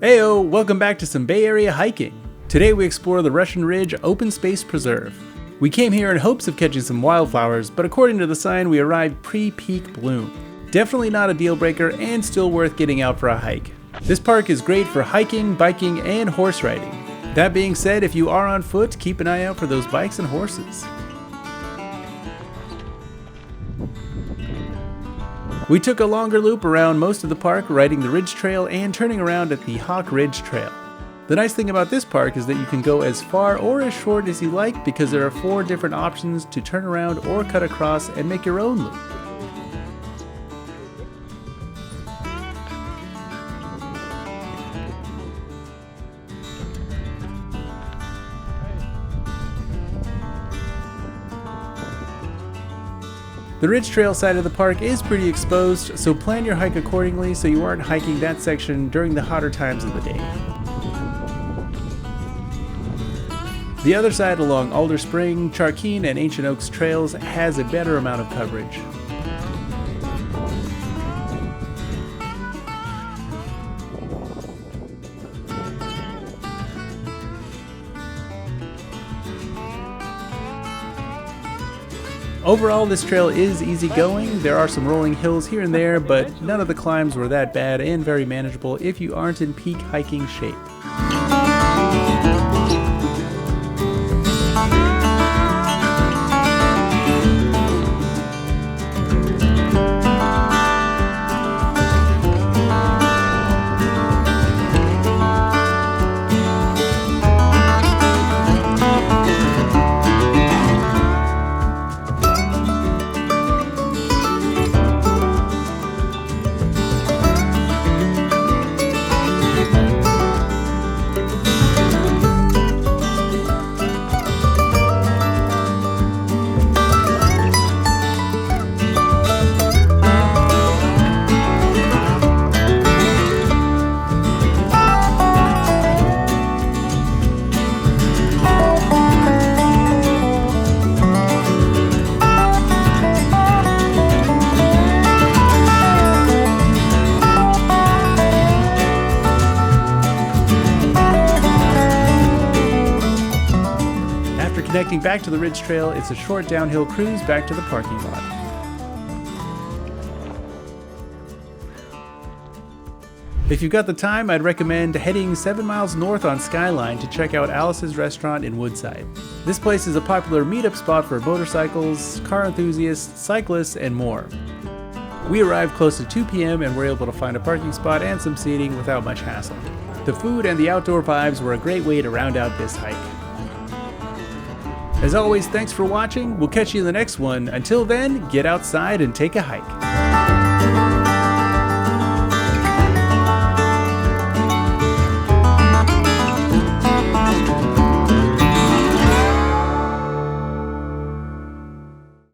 Heyo, welcome back to some Bay Area hiking. Today we explore the Russian Ridge Open Space Preserve. We came here in hopes of catching some wildflowers, but according to the sign we arrived pre-peak bloom. Definitely not a deal breaker and still worth getting out for a hike. This park is great for hiking, biking, and horse riding. That being said, if you are on foot, keep an eye out for those bikes and horses. We took a longer loop around most of the park, riding the Ridge Trail and turning around at the Hawk Ridge Trail. The nice thing about this park is that you can go as far or as short as you like because there are 4 different options to turn around or cut across and make your own loop. The Ridge Trail side of the park is pretty exposed, so plan your hike accordingly so you aren't hiking that section during the hotter times of the day. The other side along Alder Spring, Charquin, and Ancient Oaks trails has a better amount of coverage. Overall, this trail is easy going. There are some rolling hills here and there, but none of the climbs were that bad and very manageable if you aren't in peak hiking shape. Connecting back to the Ridge Trail, it's a short downhill cruise back to the parking lot. If you've got the time, I'd recommend heading 7 miles north on Skyline to check out Alice's Restaurant in Woodside. This place is a popular meetup spot for motorcycles, car enthusiasts, cyclists, and more. We arrived close to 2 p.m. and were able to find a parking spot and some seating without much hassle. The food and the outdoor vibes were a great way to round out this hike. As always, thanks for watching. We'll catch you in the next one. Until then, get outside and take a hike.